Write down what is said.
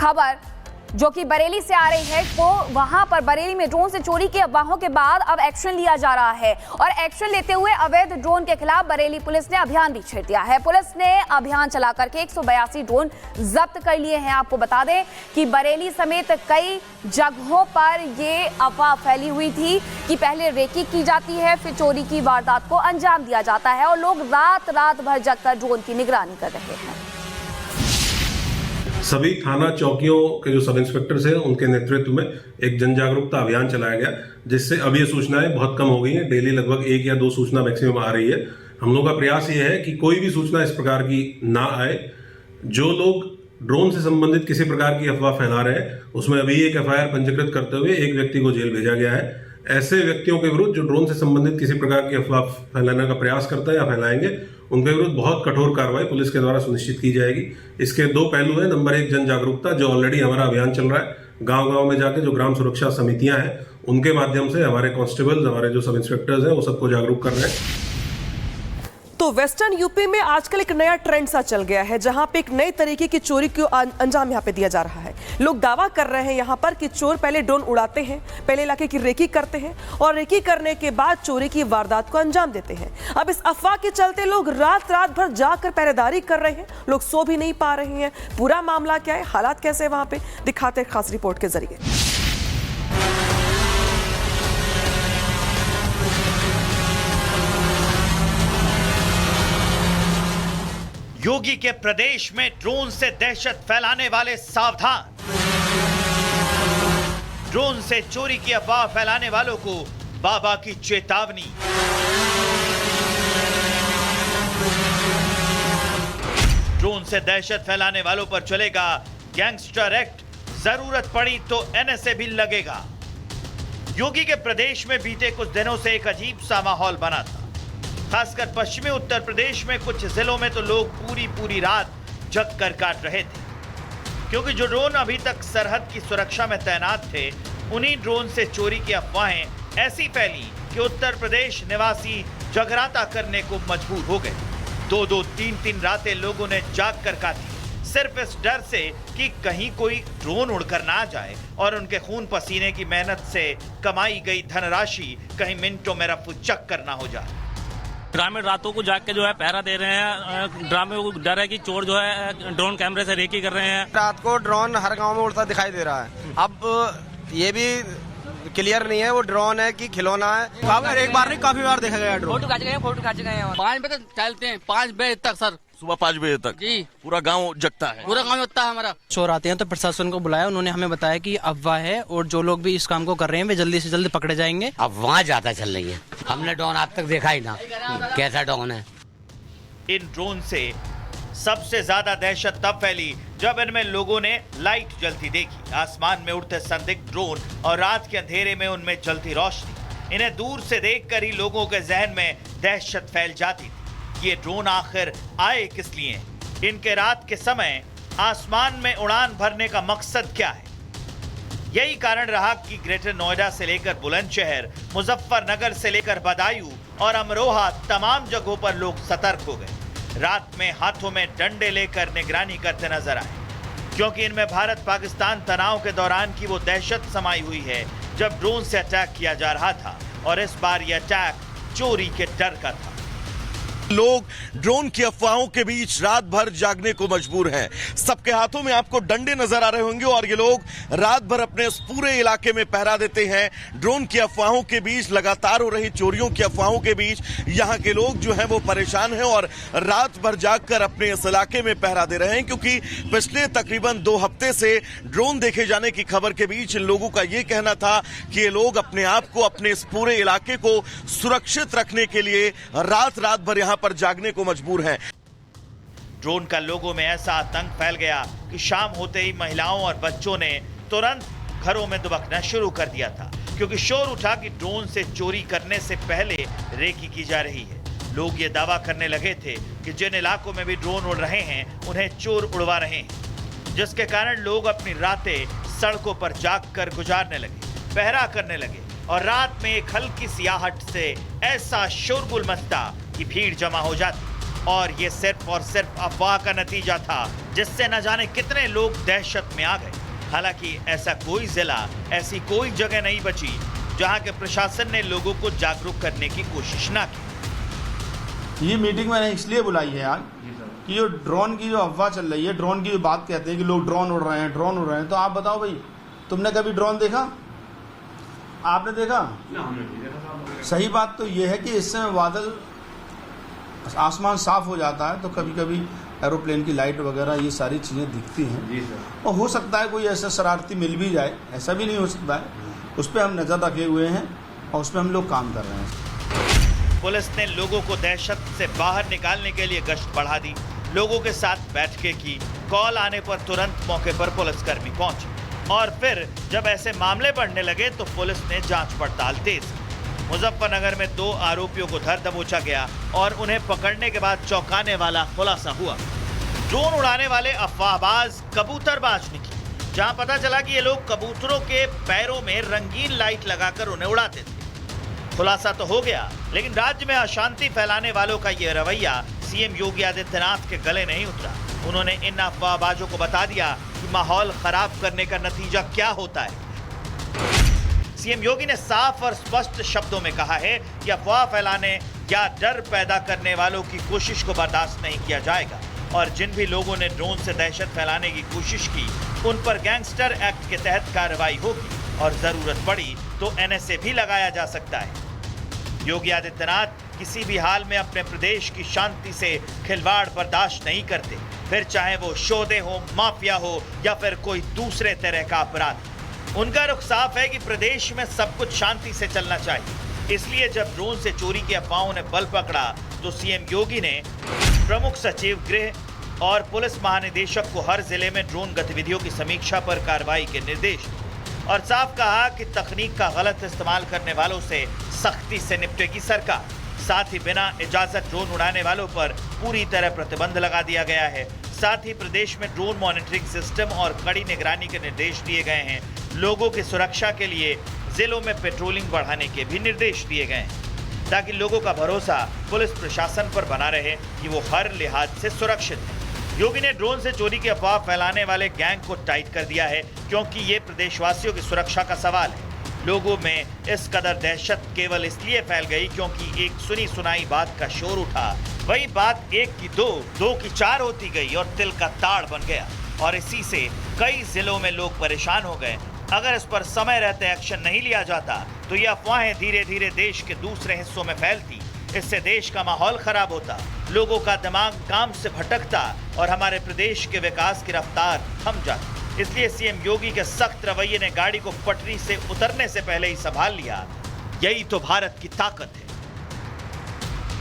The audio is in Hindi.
खबर जो कि बरेली से आ रही है, वो वहां पर बरेली में ड्रोन से चोरी की अफवाहों के बाद अब एक्शन लिया जा रहा है और एक्शन लेते हुए अवैध ड्रोन के खिलाफ बरेली पुलिस ने अभियान भी छेड़ दिया है। पुलिस ने अभियान चला करके 182 ड्रोन जब्त कर लिए हैं। आपको बता दें कि बरेली समेत कई जगहों पर ये अफवाह फैली हुई थी कि पहले रेकी की जाती है, फिर चोरी की वारदात को अंजाम दिया जाता है और लोग रात भर जगकर ड्रोन की निगरानी कर रहे हैं। सभी थाना चौकियों के जो सब इंस्पेक्टर्स हैं उनके नेतृत्व में एक जन जागरूकता अभियान चलाया गया, जिससे अब ये सूचनाएं बहुत कम हो गई हैं। डेली लगभग 1 या 2 सूचना मैक्सिमम आ रही है। हम लोग का प्रयास ये है कि कोई भी सूचना इस प्रकार की ना आए। जो लोग ड्रोन से संबंधित किसी प्रकार की अफवाह फैला रहे हैं, उसमें अभी एक FIR पंजीकृत करते हुए एक व्यक्ति को जेल भेजा गया है। ऐसे व्यक्तियों के विरुद्ध जो ड्रोन से संबंधित किसी प्रकार की अफवाह फैलाने का प्रयास करता है या फैलाएंगे, उनके विरुद्ध बहुत कठोर कार्रवाई पुलिस के द्वारा सुनिश्चित की जाएगी। इसके 2 पहलू हैं। नंबर 1 जन जागरूकता, जो ऑलरेडी हमारा अभियान चल रहा है। गांव-गांव में जाके जो ग्राम सुरक्षा समितियां हैं, उनके माध्यम से हमारे कांस्टेबल्स, हमारे जो सब इंस्पेक्टर्स हैं, वो सबको जागरूक कर रहे हैं। तो वेस्टर्न यूपी में आजकल एक नया ट्रेंड सा चल गया है, जहां पे एक नई तरीके की चोरी को अंजाम यहां पे दिया जा रहा है। लोग दावा कर रहे हैं यहां पर कि चोर पहले ड्रोन उड़ाते हैं, पहले इलाके की रेकी करते हैं और रेकी करने के बाद चोरी की वारदात को अंजाम देते हैं। अब इस अफवाह के चलते लोग रात भर जाकर पहरेदारी कर रहे हैं, लोग सो भी नहीं पा रहे हैं। पूरा मामला क्या है, हालात कैसे वहां पे, दिखाते हैं खास रिपोर्ट के जरिए। योगी के प्रदेश में ड्रोन से दहशत फैलाने वाले सावधान। ड्रोन से चोरी की अफवाह फैलाने वालों को बाबा की चेतावनी। ड्रोन से दहशत फैलाने वालों पर चलेगा गैंगस्टर एक्ट, जरूरत पड़ी तो NSA भी लगेगा। योगी के प्रदेश में बीते कुछ दिनों से एक अजीब सा माहौल बना था। खासकर पश्चिमी उत्तर प्रदेश में कुछ जिलों में तो लोग पूरी रात जग कर काट रहे थे, क्योंकि जो ड्रोन अभी तक सरहद की सुरक्षा में तैनात थे, उन्हीं ड्रोन से चोरी की अफवाहें ऐसी फैली कि उत्तर प्रदेश निवासी जगराता करने को मजबूर हो गए। 2-2, 3-3 रातें लोगों ने जाग कर काटी, सिर्फ इस डर से कि कहीं कोई ड्रोन उड़कर ना जाए और उनके खून पसीने की मेहनत से कमाई गई धनराशि कहीं मिनटों में रफू चक्कर ना हो जाए। ग्रामीण रातों को जाग के जो है पहरा दे रहे हैं। ग्रामीण को डर है कि चोर जो है ड्रोन कैमरे से रेकी कर रहे हैं। रात को ड्रोन हर गांव में उड़ता दिखाई दे रहा है। अब ये भी क्लियर नहीं है वो ड्रोन है कि खिलौना है। एक बार नहीं, काफी बार देखा गया ड्रोन। फोटो खींचे गए 5 बजे तक चलते हैं, 5 बजे तक सर, सुबह 5 बजे तक जी पूरा गांव जगता है। पूरा गांव जगता है हमारा। चोर आते हैं तो प्रशासन को बुलाया, उन्होंने हमें बताया कि अफवाह है और जो लोग भी इस काम को कर रहे हैं वे जल्दी से जल्दी पकड़े जाएंगे। अफवाह ज्यादा चल रही है, हमने ड्रोन आज तक देखा ही ना, कैसा ड्रोन है। इन ड्रोन से सबसे ज्यादा दहशत तब फैली जब इनमें लोगों ने लाइट जलती देखी। आसमान में उड़ते संदिग्ध ड्रोन और रात के अंधेरे में उनमें जलती रोशनी, इन्हें दूर से देखकर ही लोगों के जहन में दहशत फैल जाती थी। ये ड्रोन आखिर आए किस लिए? इनके रात के समय आसमान में उड़ान भरने का मकसद क्या है? यही कारण रहा कि ग्रेटर नोएडा से लेकर बुलंदशहर, मुजफ्फरनगर से लेकर बदायूं और अमरोहा, तमाम जगहों पर लोग सतर्क हो गए। रात में हाथों में डंडे लेकर निगरानी करते नजर आए, क्योंकि इनमें भारत पाकिस्तान तनाव के दौरान की वो दहशत समाई हुई है जब ड्रोन से अटैक किया जा रहा था, और इस बार यह अटैक चोरी के डर का था। लोग ड्रोन की अफवाहों के बीच रात भर जागने को मजबूर हैं। सबके हाथों में आपको डंडे नजर आ रहे होंगे और ये लोग रात भर अपने इस पूरे इलाके में पहरा देते हैं। ड्रोन की अफवाहों के बीच, लगातार हो रही चोरियों की अफवाहों के बीच यहाँ के लोग जो हैं वो परेशान हैं और रात भर जागकर अपने इस इलाके में पहरा दे रहे हैं, क्योंकि पिछले तकरीबन 2 हफ्ते से ड्रोन देखे जाने की खबर के बीच इन लोगों का ये कहना था कि ये लोग अपने आप को, अपने इस पूरे इलाके को सुरक्षित रखने के लिए रात भर यहाँ पर जागने को मजबूर हैं। ड्रोन का लोगों में ऐसा आतंक फैल गया कि शाम होते ही महिलाओं और बच्चों ने तुरंत घरों में दुबकना शुरू कर दिया था, क्योंकि शोर उठा कि ड्रोन से चोरी करने से पहले रेकी की जा रही है। लोग ये दावा करने लगे थे कि जिन इलाकों में भी ड्रोन उड़ रहे हैं उन्हें चोर उड़वा रहे हैं, जिसके कारण लोग अपनी रातें सड़कों पर जागकर गुजारने लगे, पहरा करने लगे और रात में एक हल्की सी आहट से ऐसा शोरगुल मचता कि भीड़ जमा हो जाती। और ये सिर्फ और सिर्फ अफवाह का नतीजा था, जिससे न जाने कितने लोग दहशत में आ गए। हालांकि ऐसा कोई जिला, ऐसी कोई जगह नहीं बची जहां के प्रशासन ने लोगों को जागरूक करने की कोशिश ना की। ये मीटिंग मैंने इसलिए बुलाई है आज कि जो ड्रोन की जो अफवाह चल रही है, ड्रोन की जो बात कहते हैं कि लोग ड्रोन उड़ रहे हैं, ड्रोन उड़ रहे हैं, तो आप बताओ भाई, तुमने कभी ड्रोन देखा? आपने देखा? सही बात तो ये है कि इससे बादल, आसमान साफ हो जाता है तो कभी कभी एरोप्लेन की लाइट वगैरह ये सारी चीज़ें दिखती हैं। और हो सकता है कोई ऐसा शरारती मिल भी जाए, ऐसा भी नहीं हो सकता है। उस पर हम नज़र रखे हुए हैं और उस पर हम लोग काम कर रहे हैं। पुलिस ने लोगों को दहशत से बाहर निकालने के लिए गश्त बढ़ा दी, लोगों के साथ बैठकें की, कॉल आने पर तुरंत मौके पर पुलिसकर्मी पहुंचे और फिर जब ऐसे मामले बढ़ने लगे तो पुलिस ने जांच पड़ताल तेज की। मुजफ्फरनगर में 2 आरोपियों को धर दबोचा गया और उन्हें पकड़ने के बाद चौंकाने वाला खुलासा हुआ। ड्रोन उड़ाने वाले अफवाहबाज कबूतरबाज निकले, जहां पता चला कि ये लोग कबूतरों के पैरों में रंगीन लाइट लगाकर उन्हें उड़ाते थे। खुलासा तो हो गया, लेकिन राज्य में अशांति फैलाने वालों का ये रवैया सीएम योगी आदित्यनाथ के गले नहीं उतरा। उन्होंने इन अफवाहबाजों को बता दिया कि माहौल खराब करने का नतीजा क्या होता है। सीएम योगी ने साफ और स्पष्ट शब्दों में कहा है कि अफवाह फैलाने या डर पैदा करने वालों की कोशिश को बर्दाश्त नहीं किया जाएगा और जिन भी लोगों ने ड्रोन से दहशत फैलाने की कोशिश की उन पर गैंगस्टर एक्ट के तहत कार्रवाई होगी और जरूरत पड़ी तो एनएसए भी लगाया जा सकता है। योगी आदित्यनाथ किसी भी हाल में अपने प्रदेश की शांति से खिलवाड़ बर्दाश्त नहीं करते, फिर चाहे वो शोधे हो, माफिया हो या फिर कोई दूसरे तरह का अपराध। उनका रुख साफ है कि प्रदेश में सब कुछ शांति से चलना चाहिए। इसलिए जब ड्रोन से चोरी की अफवाहों ने बल पकड़ा तो सीएम योगी ने प्रमुख सचिव गृह और पुलिस महानिदेशक को हर जिले में ड्रोन गतिविधियों की समीक्षा पर कार्रवाई के निर्देश दिए और साफ कहा कि तकनीक का गलत इस्तेमाल करने वालों से सख्ती से निपटेगी सरकार। साथ ही बिना इजाजत ड्रोन उड़ाने वालों पर पूरी तरह प्रतिबंध लगा दिया गया है। साथ ही प्रदेश में ड्रोन मॉनिटरिंग सिस्टम और कड़ी निगरानी के निर्देश दिए गए हैं। लोगों की सुरक्षा के लिए जिलों में पेट्रोलिंग बढ़ाने के भी निर्देश दिए गए हैं ताकि लोगों का भरोसा पुलिस प्रशासन पर बना रहे कि वो हर लिहाज से सुरक्षित है। योगी ने ड्रोन से चोरी की अफवाह फैलाने वाले गैंग को टाइट कर दिया है क्योंकि ये प्रदेशवासियों की सुरक्षा का सवाल है। लोगों में इस कदर दहशत केवल इसलिए फैल गई क्योंकि एक सुनी सुनाई बात का शोर उठा, वही बात 1 की 2, 2 की 4 होती गई और तिल का ताड़ बन गया और इसी से कई जिलों में लोग परेशान हो गए। अगर इस पर समय रहते एक्शन नहीं लिया जाता तो ये अफवाहें धीरे धीरे देश के दूसरे हिस्सों में फैलती। इससे देश का माहौल खराब होता, लोगों का दिमाग काम से भटकता और हमारे प्रदेश के विकास की रफ्तार थम जाती। इसलिए सीएम योगी के सख्त रवैये ने गाड़ी को पटरी से उतरने से पहले ही संभाल लिया। यही तो भारत की ताकत है।